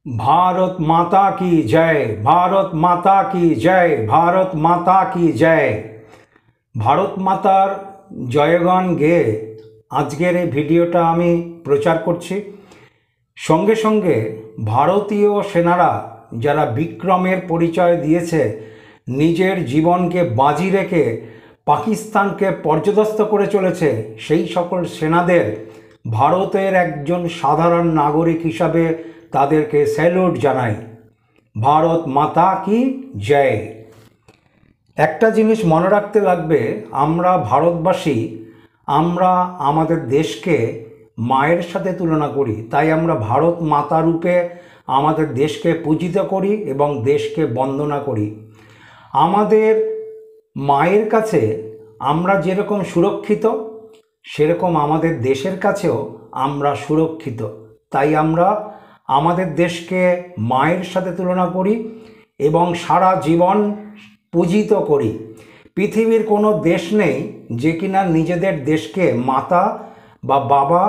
भारत माता की जय, भारत माता की जय, भारत माता की जय। ভারত মাতার জয়গান গেয়ে আজকের এই ভিডিওটা আমি প্রচার করছি। সঙ্গে সঙ্গে ভারতীয় সেনারা যারা বিক্রমের পরিচয় দিয়েছে, নিজের জীবনকে বাজি রেখে পাকিস্তানকে পর্যদস্ত করে চলেছে, সেই সকল সেনাদের ভারতের একজন সাধারণ নাগরিক হিসাবে তাদেরকে স্যালুট জানাই। ভারত মাতা কি জয়। একটা জিনিস মনে রাখতে লাগবে, আমরা ভারতবাসী, আমরা আমাদের দেশকে মায়ের সাথে তুলনা করি, তাই আমরা ভারত মাতা রূপে আমাদের দেশকে পূজিত করি এবং দেশকে বন্দনা করি। আমাদের মায়ের কাছে আমরা যেরকম সুরক্ষিত, সেরকম আমাদের দেশের কাছেও আমরা সুরক্ষিত। তাই আমরা আমাদের দেশকে মায়ের সাথে তুলনা করি এবং সারা জীবন পূজিত করি। পৃথিবীর কোনো দেশ নেই যে কিনা নিজেদের দেশকে মাতা বা বাবা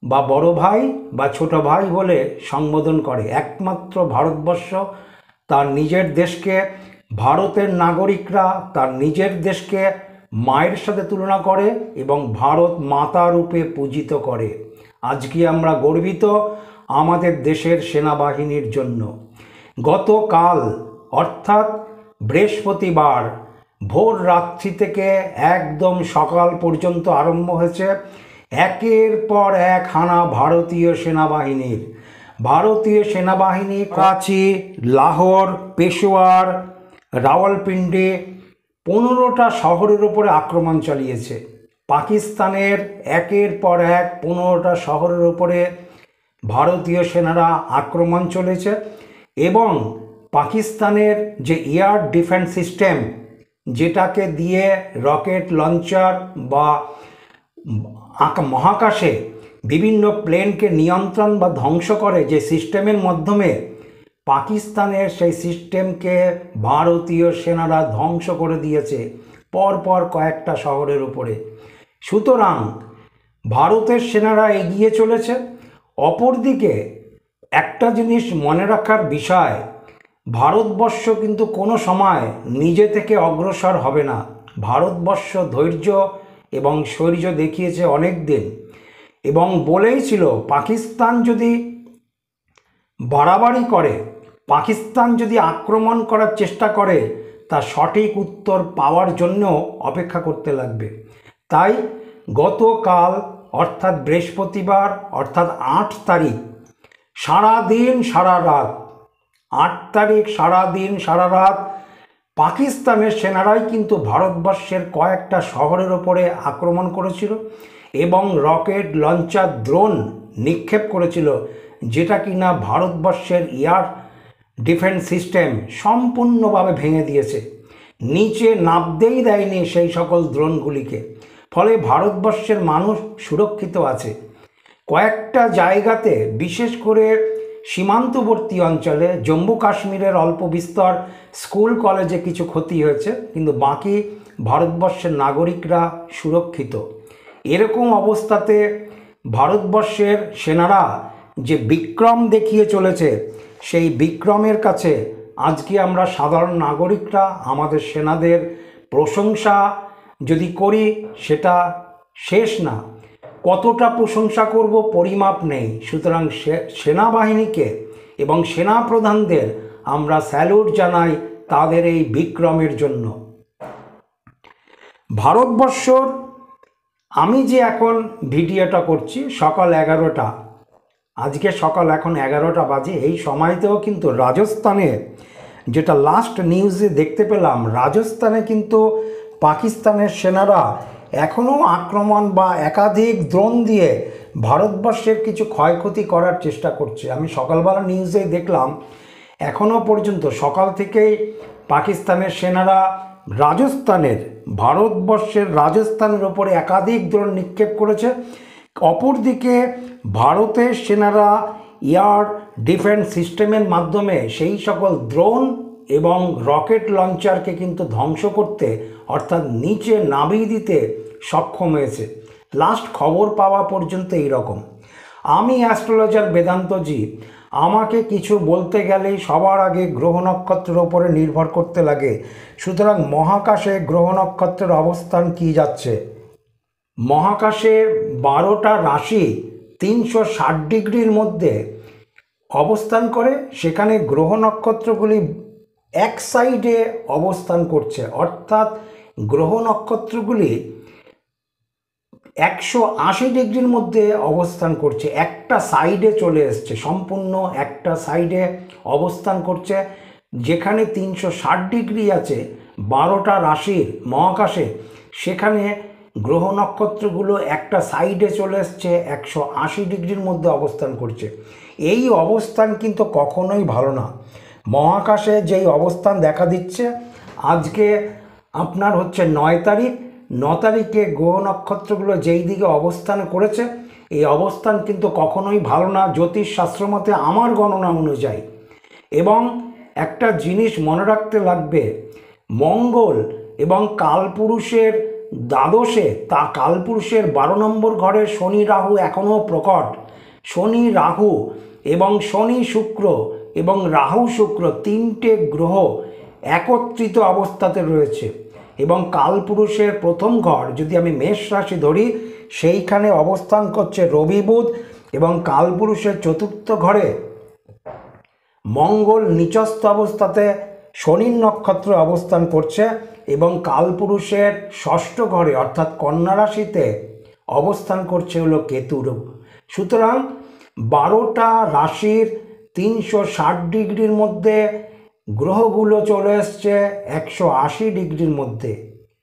বা বড় ভাই বা ছোট ভাই বলে সম্বোধন করে। একমাত্র ভারতবর্ষ তার নিজের দেশকে, ভারতের নাগরিকরা তার নিজের দেশকে মায়ের সাথে তুলনা করে এবং ভারত মাতা রূপে পূজিত করে। আজকে আমরা গর্বিত আমাদের দেশের সেনাবাহিনীর জন্য। গতকাল অর্থাৎ বৃহস্পতিবার ভোর রাত্রি থেকে একদম সকাল পর্যন্ত আরম্ভ হয়েছে একের পর এক হানা ভারতীয় সেনাবাহিনী করাচি, লাহোর, পেশোয়ার, রাওয়ালপিন্ডি 15টা শহরের উপরে আক্রমণ চালিয়েছে। পাকিস্তানের একের পর এক 15টা শহরের উপরে ভারতীয় সেনারা আক্রমণ চলেছে এবং পাকিস্তানের যে এয়ার ডিফেন্স সিস্টেম, যেটাকে দিয়ে রকেট লঞ্চার বা মহাকাশে বিভিন্ন প্লেনকে নিয়ন্ত্রণ বা ধ্বংস করে যে সিস্টেমের মাধ্যমে, পাকিস্তানের সেই সিস্টেমকে ভারতীয় সেনারা ধ্বংস করে দিয়েছে পরপর কয়েকটা শহরের উপরে। সুতরাং ভারতের সেনারা এগিয়ে চলেছে। অপরদিকে একটা জিনিস মনে রাখার বিষয়, ভারতবর্ষ কিন্তু কোনো সময় নিজে থেকে অগ্রসর হবে না। ভারতবর্ষ ধৈর্য এবং শৌর্য দেখিয়েছে অনেক দিন এবং বলেইছিল পাকিস্তান যদি বাড়াবাড়ি করে, পাকিস্তান যদি আক্রমণ করার চেষ্টা করে, তার সঠিক উত্তর পাওয়ার জন্য অপেক্ষা করতে লাগবে। তাই গতকাল অর্থাৎ বৃহস্পতিবার অর্থাৎ 8 তারিখ সারাদিন সারা রাত, 8 তারিখ সারাদিন সারা রাত পাকিস্তানের সেনারাই কিন্তু ভারতবর্ষের কয়েকটা শহরের ওপরে আক্রমণ করেছিল এবং রকেট লঞ্চার ড্রোন নিক্ষেপ করেছিল, যেটা কিনা ভারতবর্ষের এয়ার ডিফেন্স সিস্টেম সম্পূর্ণভাবে ভেঙে দিয়েছে। নিচে নামতেই দেয়নি সেই সকল ড্রোনগুলিকে। ফলে ভারতবর্ষের মানুষ সুরক্ষিত আছে। কয়েকটা জায়গাতে, বিশেষ করে সীমান্তবর্তী অঞ্চলে, জম্মু কাশ্মীরের অল্প বিস্তর স্কুল কলেজে কিছু ক্ষতি হয়েছে, কিন্তু বাকি ভারতবর্ষের নাগরিকরা সুরক্ষিত। এরকম অবস্থাতে ভারতবর্ষের সেনারা যে বিক্রম দেখিয়ে চলেছে, সেই বিক্রমের কাছে আজকে আমরা সাধারণ নাগরিকরা আমাদের সেনাদের প্রশংসা যদি করি, সেটা শেষ না। কতটা প্রশংসা করব পরিমাপ নেই। সুতরাং সেনাবাহিনীকে এবং সেনাপ্রধানদের আমরা স্যালুট জানাই তাদের এই বিক্রমের জন্য। ভারতবর্ষর, আমি যে এখন ভিডিওটা করছি সকাল 11টা, আজকে সকাল এখন 11টা বাজে, এই সময়তেও কিন্তু রাজস্থানে, যেটা লাস্ট নিউজে দেখতে পেলাম, রাজস্থানে কিন্তু পাকিস্তানের সেনারা এখনও আক্রমণ বা একাধিক ড্রোন দিয়ে ভারতবর্ষের কিছু ক্ষয়ক্ষতি করার চেষ্টা করছে। আমি সকালবেলা নিউজে দেখলাম এখনও পর্যন্ত সকাল থেকেই পাকিস্তানের সেনারা ভারতবর্ষের রাজস্থানের ওপরে একাধিক ড্রোন নিক্ষেপ করেছে। অপরদিকে ভারতের সেনারা এয়ার ডিফেন্স সিস্টেমের মাধ্যমে সেই সকল ড্রোন এবং রকেট লঞ্চারকে কিন্তু ধ্বংস করতে, অর্থাৎ নিচে নামিয়ে দিতে সক্ষম হয়েছে। লাস্ট খবর পাওয়া পর্যন্ত এই রকম। আমি অ্যাস্ট্রোলজার বেদান্তজি, আমাকে কিছু বলতে গেলেই সবার আগে গ্রহ নক্ষত্রের ওপরে নির্ভর করতে লাগে। সুতরাং মহাকাশে গ্রহ নক্ষত্রের অবস্থান কি যাচ্ছে, মহাকাশে 12টা রাশি 360 ডিগ্রির মধ্যে অবস্থান করে, সেখানে গ্রহ নক্ষত্রগুলি এক সাইডে অবস্থান করছে, অর্থাৎ গ্রহ নক্ষত্রগুলি 180 ডিগ্রির মধ্যে অবস্থান করছে, একটা সাইডে চলে এসছে, সম্পূর্ণ একটা সাইডে অবস্থান করছে। যেখানে 360 ডিগ্রি আছে 12টা রাশির মহাকাশে, সেখানে গ্রহ নক্ষত্রগুলো একটা সাইডে চলে এসছে, 180 ডিগ্রির মধ্যে অবস্থান করছে। এই অবস্থান কিন্তু কখনোই ভালো না। মহাকাশে যেই অবস্থান দেখা দিচ্ছে, আজকে আপনার হচ্ছে 9 তারিখ, 9 তারিখে গ্রহ নক্ষত্রগুলো যেই দিকে অবস্থান করেছে, এই অবস্থান কিন্তু কখনোই ভালো না জ্যোতিষশাস্ত্র মতে, আমার গণনা অনুযায়ী। এবং একটা জিনিস মনে রাখতে লাগবে, মঙ্গল এবং কালপুরুষের দ্বাদশে, তা কালপুরুষের 12 নম্বর ঘরে শনি রাহু এখনও প্রকট। শনি রাহু এবং শনি শুক্র এবং রাহু শুক্র তিনটে গ্রহ একত্রিত অবস্থাতে রয়েছে। এবং কালপুরুষের প্রথম ঘর যদি আমি মেষ রাশি ধরি, সেইখানে অবস্থান করছে রবি বুধ, এবং কালপুরুষের চতুর্থ ঘরে মঙ্গল নিচস্থ অবস্থাতে শনির নক্ষত্র অবস্থান করছে, এবং কালপুরুষের ষষ্ঠ ঘরে অর্থাৎ কন্যা রাশিতে অবস্থান করছে হলো কেতুর। সুতরাং 12টা রাশির 360 ডিগ্রির মধ্যে গ্রহগুলো চলে এসছে 180 ডিগ্রির মধ্যে।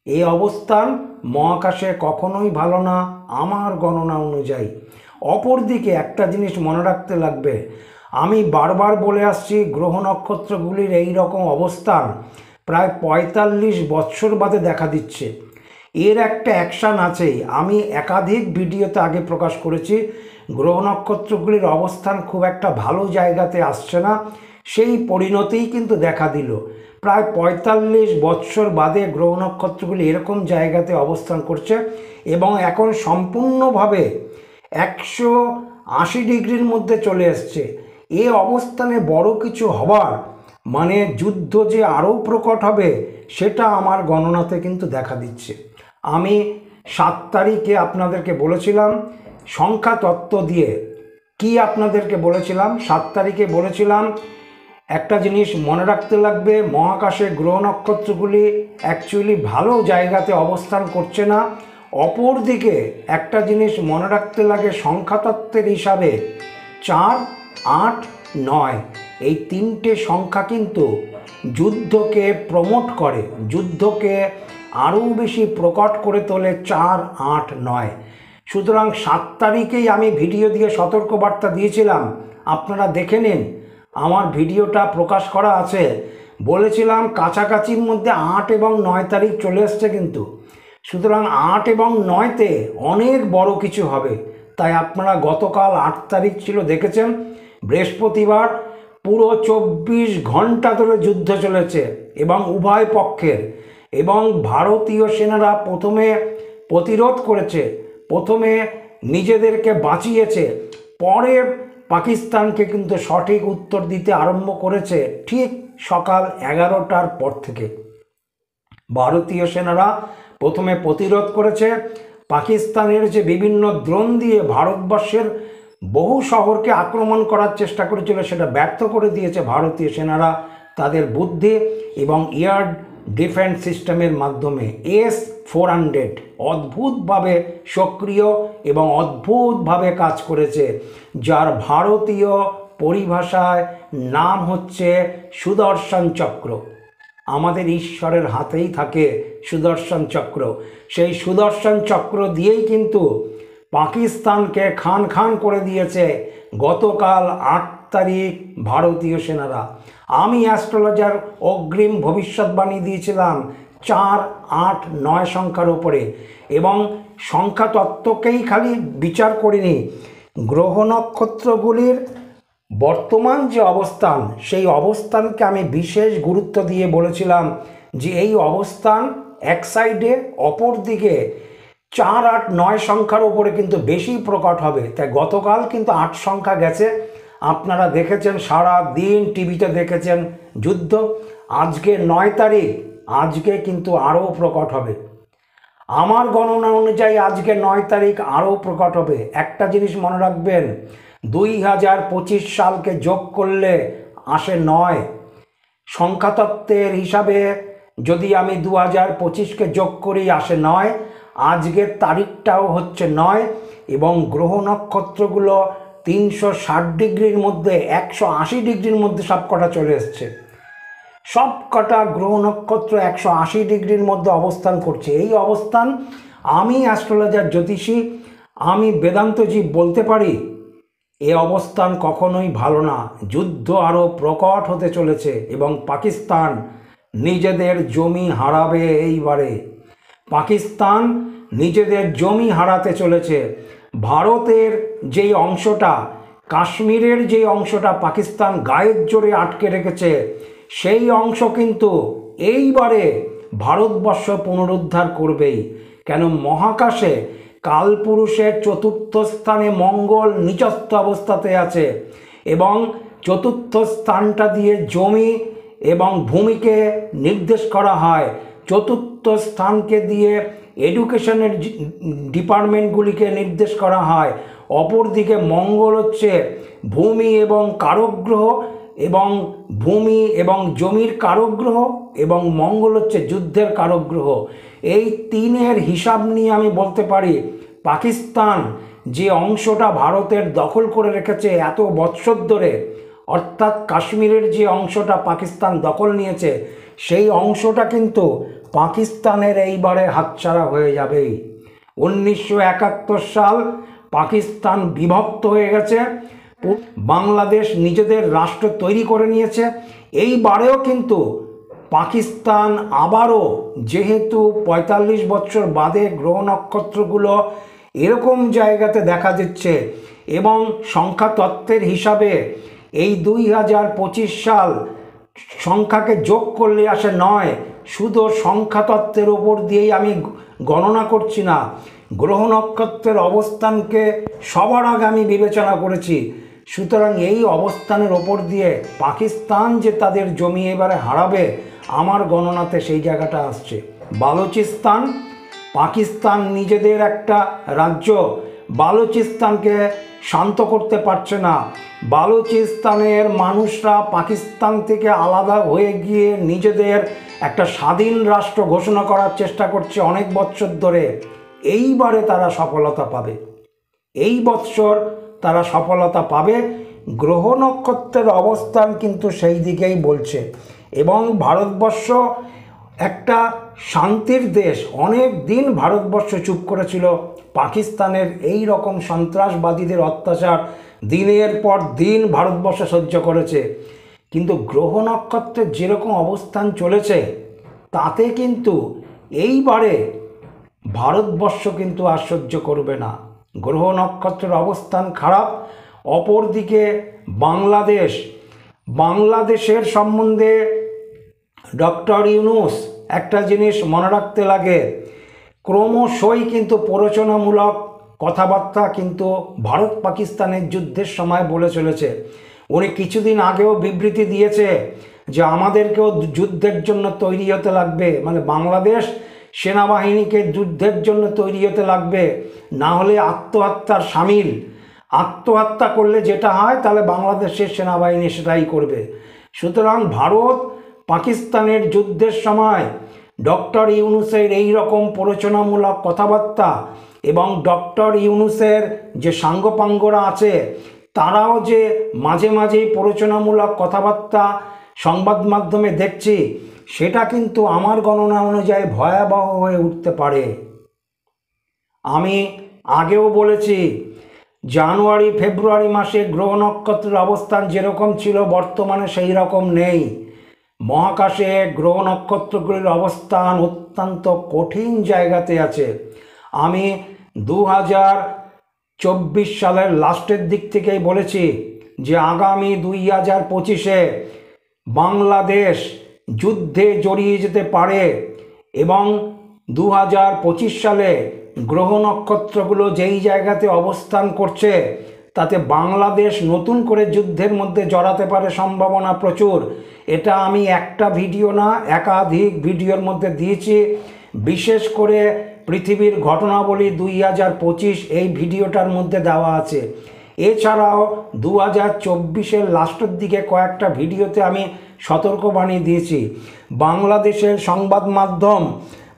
এই অবস্থান মহাকাশে কখনোই ভালো না আমার গণনা অনুযায়ী। অপরদিকে একটা জিনিস মনে রাখতে লাগবে, আমি বারবার বলে আসছি, গ্রহ নক্ষত্রগুলির এই রকম অবস্থান প্রায় 45 বৎসর বাদে দেখা দিচ্ছে। এর একটা অ্যাকশান আছেই। আমি একাধিক ভিডিওতে আগে প্রকাশ করেছি, গ্রহ নক্ষত্রগুলির অবস্থান খুব একটা ভালো জায়গাতে আসছে না, সেই পরিণতিই কিন্তু দেখা দিল। প্রায় 45 বৎসর বাদে গ্রহ নক্ষত্রগুলি এরকম জায়গাতে অবস্থান করছে, এবং এখন সম্পূর্ণভাবে 180 ডিগ্রির মধ্যে চলে এসছে। এ অবস্থানে বড় কিছু হবার মানে যুদ্ধ যে আরও প্রকট হবে, সেটা আমার গণনাতে কিন্তু দেখা দিচ্ছে। আমি 7 তারিখে আপনাদেরকে বলেছিলাম সংখ্যা তত্ত্ব দিয়ে, কি আপনাদেরকে বলেছিলাম 7 তারিখে বলেছিলাম, একটা জিনিস মনে রাখতে লাগবে, মহাকাশে গ্রহ নক্ষত্রগুলি অ্যাকচুয়ালি ভালো জায়গাতে অবস্থান করছে না। অপরদিকে একটা জিনিস মনে রাখতে লাগে, সংখ্যাতত্ত্বের হিসাবে 4, 8, 9 এই তিনটে সংখ্যা কিন্তু যুদ্ধকে প্রমোট করে, যুদ্ধকে আরও বেশি প্রকট করে তোলে 4, 8, 9। সুতরাং 7 তারিখেই আমি ভিডিও দিয়ে সতর্কবার্তা দিয়েছিলাম, আপনারা দেখে নিন, আমার ভিডিওটা প্রকাশ করা আছে। বলেছিলাম কাছাকাছির মধ্যে 8 এবং 9 তারিখ চলে এসছে কিন্তু। সুতরাং 8 এবং 9তে অনেক বড় কিছু হবে। তাই আপনারা গতকাল 8 তারিখ ছিল দেখেছেন, বৃহস্পতিবার পুরো 24 ঘন্টা ধরে যুদ্ধ চলেছে এবং উভয় পক্ষের। এবং ভারতীয় সেনারা প্রথমে প্রতিরোধ করেছে, প্রথমে নিজেদেরকে বাঁচিয়েছে, পরে পাকিস্তানকে কিন্তু সঠিক উত্তর দিতে আরম্ভ করেছে ঠিক সকাল 11টার পর থেকে। ভারতীয় সেনারা প্রথমে প্রতিরোধ করেছে, পাকিস্তানের যে বিভিন্ন ড্রোন দিয়ে ভারতবর্ষের বহু শহরকে আক্রমণ করার চেষ্টা করেছিল, সেটা ব্যর্থ করে দিয়েছে ভারতীয় সেনারা তাদের বুদ্ধি এবং এয়ার ডিফেন্স সিস্টেমের মাধ্যমে। S-400 অদ্ভুতভাবে সক্রিয় এবং অদ্ভুতভাবে কাজ করেছে, যার ভারতীয় পরিভাষায় নাম হচ্ছে সুদর্শন চক্র। আমাদের ঈশ্বরের হাতেই থাকে সুদর্শন চক্র। সেই সুদর্শন চক্র দিয়েই কিন্তু পাকিস্তানকে খান খান করে দিয়েছে গতকাল 8 তারিখ ভারতীয় সেনারা। আমি অ্যাস্ট্রোলজার অগ্রিম ভবিষ্যৎবাণী দিয়েছিলাম 4, 8, 9 সংখ্যার ওপরে, এবং সংখ্যা তত্ত্বকেই খালি বিচার করিনি, গ্রহ নক্ষত্রগুলির বর্তমান যে অবস্থান, সেই অবস্থানকে আমি বিশেষ গুরুত্ব দিয়ে বলেছিলাম যে এই অবস্থান এক সাইডে, অপর দিকে 4, 8, 9 সংখ্যার উপরে কিন্তু বেশি প্রকট হবে। তাই গতকাল কিন্তু 8 সংখ্যা গেছে, আপনারা দেখেছেন, সারা দিন টিভিতে দেখেছেন যুদ্ধ। আজকে 9 তারিখ, আজকে কিন্তু আরও প্রকট হবে। আমার গণনা অনুযায়ী আজকে 9 তারিখ আরও প্রকট হবে। একটা জিনিস মনে রাখবেন, 2025 সালকে যোগ করলে আসে 9। সংখ্যাতত্ত্বের হিসাবে যদি আমি 2025কে যোগ করি আসে 9। আজকের তারিখটাও হচ্ছে 9 এবং গ্রহ নক্ষত্রগুলো 360 ডিগ্রির মধ্যে 180 ডিগ্রির মধ্যে সবকটা চলে এসছে। সবকটা গ্রহ নক্ষত্র 180 ডিগ্রির মধ্যে অবস্থান করছে। এই অবস্থান, আমি অ্যাস্ট্রোলজার জ্যোতিষী, আমি বেদান্তজীব বলতে পারি এ অবস্থান কখনোই ভালো না। যুদ্ধ আরও প্রকট হতে চলেছে এবং পাকিস্তান নিজেদের জমি হারাবে। এইবারে পাকিস্তান নিজেদের জমি হারাতে চলেছে। ভারতের যেই অংশটা, কাশ্মীরের যে অংশটা পাকিস্তান গায়ের জোরে আটকে রেখেছে, সেই অংশ কিন্তু এইবারে ভারতবর্ষ পুনরুদ্ধার করবেই। কেন, মহাকাশে কালপুরুষের 4র্থ স্থানে মঙ্গল নিচস্থ অবস্থাতে আছে এবং 4র্থ স্থানটা দিয়ে জমি এবং ভূমিকে নির্দেশ করা হয়। 4র্থ স্থানকে দিয়ে এডুকেশনের ডিপার্টমেন্টগুলিকে নির্দেশ করা হয়। অপরদিকে মঙ্গল হচ্ছে ভূমি এবং কারক গ্রহ এবং ভূমি এবং জমির কারক গ্রহ এবং মঙ্গল হচ্ছে যুদ্ধের কারক গ্রহ। এই তিনের হিসাব নিয়ে আমি বলতে পারি পাকিস্তান যে অংশটা ভারতের দখল করে রেখেছে এত বৎসর ধরে, অর্থাৎ কাশ্মীরের যে অংশটা পাকিস্তান দখল নিয়েছে, সেই অংশটা কিন্তু পাকিস্তানের এইবারে হাতছাড়া হয়ে যাবেই। 1971 সাল পাকিস্তান বিভক্ত হয়ে গেছে, বাংলাদেশ নিজেদের রাষ্ট্র তৈরি করে নিয়েছে। এইবারেও কিন্তু পাকিস্তান আবারও, যেহেতু 45 বছর বাদে গ্রহ নক্ষত্রগুলো এরকম জায়গাতে দেখা দিচ্ছে এবং সংখ্যাতত্ত্বের হিসাবে এই 2025 সাল সংখ্যাকে যোগ করলে আসে 9। শুধু সংখ্যাতত্ত্বের ওপর দিয়েই আমি গণনা করছি না, গ্রহ নক্ষত্রের অবস্থানকে সবার আগে আমি বিবেচনা করেছি। সুতরাং এই অবস্থানের ওপর দিয়ে পাকিস্তান যে তাদের জমি এবারে হারাবে, আমার গণনাতে সেই জায়গাটা আসছে। বালুচিস্তান, পাকিস্তান নিজেদের একটা রাজ্য, বালুচিস্তানকে শান্ত করতে পারছে না। বালুচিস্তানের মানুষরা পাকিস্তান থেকে আলাদা হয়ে গিয়ে নিজেদের একটা স্বাধীন রাষ্ট্র ঘোষণা করার চেষ্টা করছে অনেক বছর ধরে। এইবারে তারা সফলতা পাবে, এই বৎসর তারা সফলতা পাবে। গ্রহ নক্ষত্রের অবস্থান কিন্তু সেই দিকেই বলছে এবং ভারতবর্ষ একটা শান্তির দেশ। অনেক দিন ভারতবর্ষ চুপ করেছিল পাকিস্তানের এই রকম সন্ত্রাসবাদীদের অত্যাচার দিনের পর দিন ভারতবর্ষ সহ্য করেছে, কিন্তু গ্রহ নক্ষত্রের যেরকম অবস্থান চলেছে তাতে কিন্তু এইবারে ভারতবর্ষ কিন্তু আর সহ্য করবে না। গ্রহ নক্ষত্রের অবস্থান খারাপ। অপরদিকে বাংলাদেশের সম্বন্ধে ডক্টর ইউনূস একটা জিনিস মনে রাখতে লাগে, ক্রমশই কিন্তু প্ররোচনামূলক কথাবার্তা কিন্তু ভারত পাকিস্তানের যুদ্ধের সময় বলে চলেছে। উনি কিছুদিন আগেও বিবৃতি দিয়েছে যে আমাদেরকেও যুদ্ধের জন্য তৈরি হতে লাগবে, মানে বাংলাদেশ সেনাবাহিনীকে যুদ্ধের জন্য তৈরি হতে লাগবে, না হলে আত্মহত্যার সামিল। আত্মহত্যা করলে যেটা হয় তাহলে বাংলাদেশের সেনাবাহিনী সেটাই করবে। সুতরাং ভারত পাকিস্তানের যুদ্ধের সময় ডক্টর ইউনূসের এই রকম প্ররোচনামূলক কথাবার্তা এবং ডক্টর ইউনূসের যে সাঙ্গপাঙ্গরা আছে তারাও যে মাঝে মাঝেই প্ররোচনামূলক কথাবার্তা সংবাদ মাধ্যমে দেখছি, সেটা কিন্তু আমার গণনা অনুযায়ী ভয়াবহ হয়ে উঠতে পারে। আমি আগেও বলেছি, জানুয়ারি ফেব্রুয়ারি মাসে গ্রহ নক্ষত্রের অবস্থান যেরকম ছিল বর্তমানে সেই রকম নেই। মহাকাশে গ্রহ নক্ষত্রগুলির অবস্থান অত্যন্ত কঠিন জায়গাতে আছে। আমি 2024 সালের লাস্টের দিক থেকেই বলেছি যে আগামী 2025-এ বাংলাদেশ যুদ্ধে জড়িয়ে যেতে পারে এবং 2025 সালে গ্রহ নক্ষত্রগুলো যেই জায়গাতে অবস্থান করছে তাতে বাংলাদেশ নতুন করে যুদ্ধের মধ্যে জড়াতে পারে সম্ভাবনা প্রচুর। এটা আমি একটা ভিডিও না, একাধিক ভিডিওর মধ্যে দিয়েছি। বিশেষ করে পৃথিবীর ঘটনাবলী 2025 এই ভিডিওটার মধ্যে দেওয়া আছে। এছাড়াও 2024-এর লাস্টের দিকে কয়েকটা ভিডিওতে আমি সতর্কবাণী দিয়েছি। বাংলাদেশের সংবাদ মাধ্যম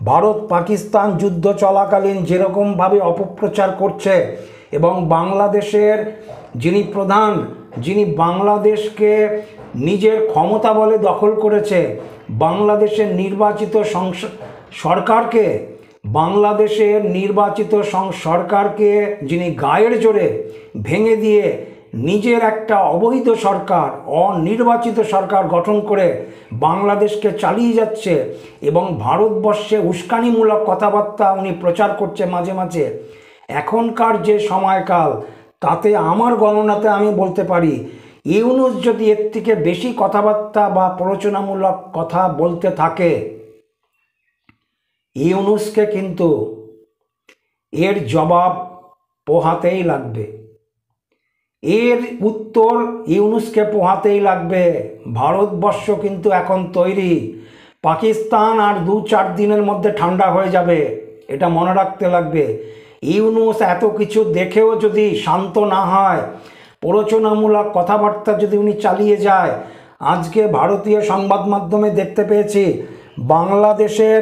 ভারত পাকিস্তান যুদ্ধ চলাকালীন যেরকমভাবে অপপ্রচার করছে এবং বাংলাদেশের যিনি প্রধান, যিনি বাংলাদেশকে নিজের ক্ষমতা বলে দখল করেছে, বাংলাদেশের নির্বাচিত সরকারকে, বাংলাদেশের নির্বাচিত সরকারকে যিনি গায়ের জোরে ভেঙে দিয়ে নিজের একটা অবৈধ সরকার, অনির্বাচিত সরকার গঠন করে বাংলাদেশকে চালিয়ে যাচ্ছে এবং ভারতবর্ষে উস্কানিমূলক কথাবার্তা উনি প্রচার করছে মাঝে মাঝে। এখনকার যে সময়কাল, তাতে আমার গণনাতে আমি বলতে পারি ইউনূস যদি এর থেকে বেশি কথাবার্তা বা প্ররোচনামূলক কথা বলতে থাকে, ইউনূসকে কিন্তু এর জবাব পোহাতেই লাগবে, এর উত্তর ইউনূসকে পোহাতেই লাগবে। ভারতবর্ষ কিন্তু এখন তৈরি, পাকিস্তান আর 2-4 দিনের মধ্যে ঠান্ডা হয়ে যাবে, এটা মনে রাখতে লাগবে। ইউনূস এত কিছু দেখেও যদি শান্ত না হয়, প্ররোচনামূলক কথাবার্তা যদি উনি চালিয়ে যায়, আজকে ভারতীয় সংবাদ মাধ্যমে দেখতে পেয়েছি বাংলাদেশের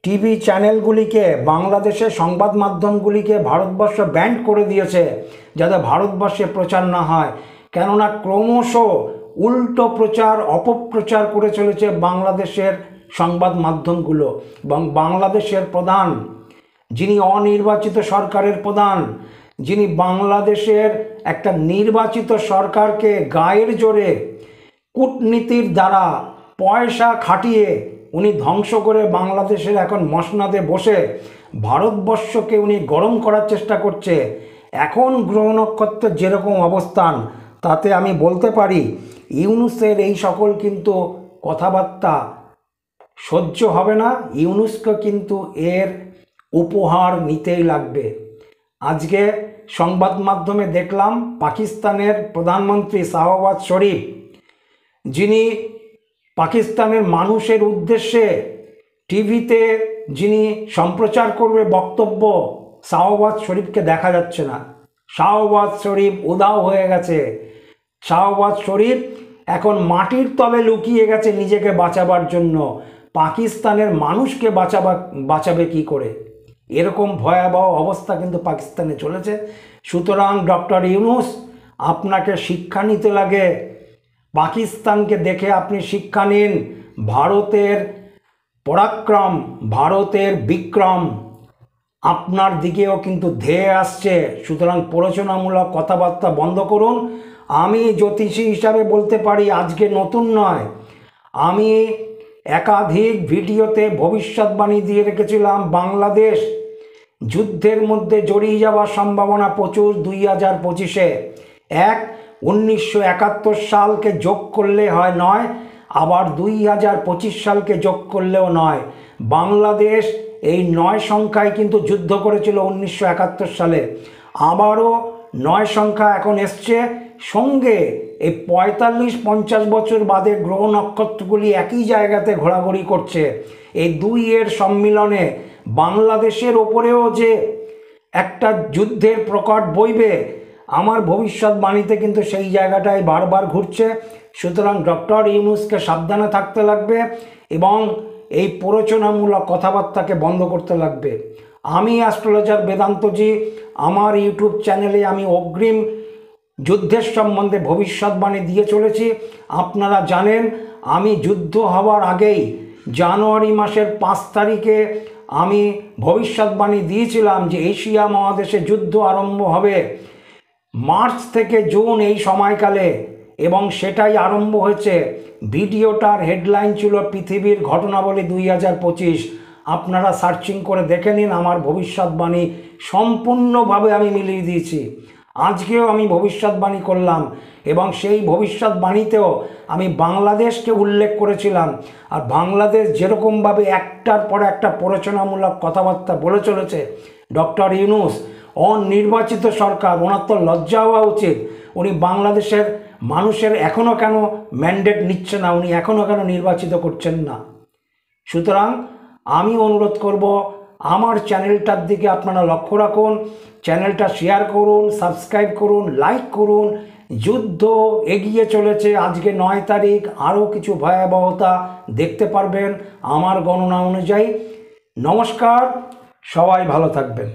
টিভি চ্যানেলগুলিকে, বাংলাদেশের সংবাদ মাধ্যমগুলিকে ভারতবর্ষ ব্যান্ড করে দিয়েছে যাতে ভারতবর্ষে প্রচার না হয়। কেননা ক্রমশ উল্টো প্রচার, অপপ্রচার করে চলেছে বাংলাদেশের সংবাদ মাধ্যমগুলো। এবং বাংলাদেশের প্রধান, যিনি অনির্বাচিত সরকারের প্রধান, যিনি বাংলাদেশের একটা নির্বাচিত সরকারকে গায়ের জোরে কূটনীতির দ্বারা পয়সা খাটিয়ে উনি ধ্বংস করে বাংলাদেশের এখন মসনদে বসে ভারতবর্ষকে উনি গরম করার চেষ্টা করছে। এখন গ্রহ নক্ষত্রের যেরকম অবস্থান, তাতে আমি বলতে পারি ইউনূসের এই সকল কিন্তু কথাবার্তা সহ্য হবে না। ইউনূসকে কিন্তু এর উপহার নিতেই লাগবে। আজকে সংবাদ মাধ্যমে দেখলাম পাকিস্তানের প্রধানমন্ত্রী শাহবাজ শরীফ, যিনি পাকিস্তানের মানুষের উদ্দেশ্যে টিভিতে যিনি সম্প্রচার করবে বক্তব্য, শাহবাজ শরীফকে দেখা যাচ্ছে না। শাহবাজ শরীফ উধাও হয়ে গেছে। শাহবাজ শরীফ এখন মাটির তলে লুকিয়ে গেছে নিজেকে বাঁচাবার জন্য। পাকিস্তানের মানুষকে বাঁচাবে কি করে? এরকম ভয়াবহ অবস্থা কিন্তু পাকিস্তানে চলেছে। সুতরাং ডক্টর ইউনূস, আপনাকে শিক্ষা নিতে লাগে। পাকিস্তানকে দেখে আপনি শিক্ষা নিন। ভারতের পরাক্রম, ভারতের বিক্রম আপনার দিকেও কিন্তু ধেয়ে আসছে। সুতরাং প্ররোচনামূলক কথাবার্তা বন্ধ করুন। আমি জ্যোতিষী হিসাবে বলতে পারি, আজকে নতুন নয়, আমি একাধিক ভিডিওতে ভবিষ্যৎবাণী দিয়ে রেখেছিলাম বাংলাদেশ যুদ্ধের মধ্যে জড়িয়ে যাওয়ার সম্ভাবনা প্রচুর 2025-এ। 1971 সালকে যোগ করলে হয় নয়, আবার 2025 সালকে যোগ করলেও নয়। বাংলাদেশ এই 9 সংখ্যায় কিন্তু যুদ্ধ করেছিল 1971 সালে। আবারও 9 সংখ্যা এখন এসছে। সঙ্গে এই 45-50 বছর বাদে গ্রহ নক্ষত্রগুলি একই জায়গাতে ঘোরাঘুরি করছে। এই দুইয়ের সম্মিলনে বাংলাদেশের ওপরেও যে একটা যুদ্ধের প্রকট বইবে, আমার ভবিষ্যৎবাণীতে কিন্তু সেই জায়গাটায় বারবার ঘুরছে। সুতরাং ডক্টর ইউনূসকে সাবধানে থাকতে লাগবে এবং এই প্ররোচনামূলক কথাবার্তাকে বন্ধ করতে লাগবে। আমি অ্যাস্ট্রোলজার বেদান্তজি, আমার ইউটিউব চ্যানেলে আমি অগ্রিম যুদ্ধের সম্বন্ধে ভবিষ্যৎবাণী দিয়ে চলেছি। আপনারা জানেন আমি যুদ্ধ হওয়ার আগেই জানুয়ারি মাসের 5 তারিখে আমি ভবিষ্যৎবাণী দিয়েছিলাম যে এশিয়া মহাদেশে যুদ্ধ আরম্ভ হবে মার্চ থেকে জুন এই সময়কালে, এবং সেটাই আরম্ভ হয়েছে। ভিডিওটার হেডলাইন ছিল পৃথিবীর ঘটনাবলী 2025। আপনারা সার্চিং করে দেখে নিন, আমার ভবিষ্যৎবাণী সম্পূর্ণভাবে আমি মিলিয়ে দিয়েছি। আজকেও আমি ভবিষ্যৎবাণী করলাম এবং সেই ভবিষ্যৎবাণীতেও আমি বাংলাদেশকে উল্লেখ করেছিলাম। আর বাংলাদেশ যেরকমভাবে একটার পর একটা প্ররোচনামূলক কথাবার্তা বলে চলেছে, ডক্টর ইউনূস অনির্বাচিত সরকার, ওনার তো লজ্জা হওয়া উচিত। উনি বাংলাদেশের মানুষের এখনও কেন ম্যান্ডেট নিচ্ছে না, উনি এখনও কেন নির্বাচিত করছেন না। সুতরাং আমি অনুরোধ করব, আমার চ্যানেলটার দিকে আপনারা লক্ষ্য রাখুন, চ্যানেলটা শেয়ার করুন, সাবস্ক্রাইব করুন, লাইক করুন। যুদ্ধ এগিয়ে চলেছে, আজকে 9 তারিখ, আরও কিছু ভয়াবহতা দেখতে পারবেন আমার গণনা অনুযায়ী। নমস্কার, সবাই ভালো থাকবেন।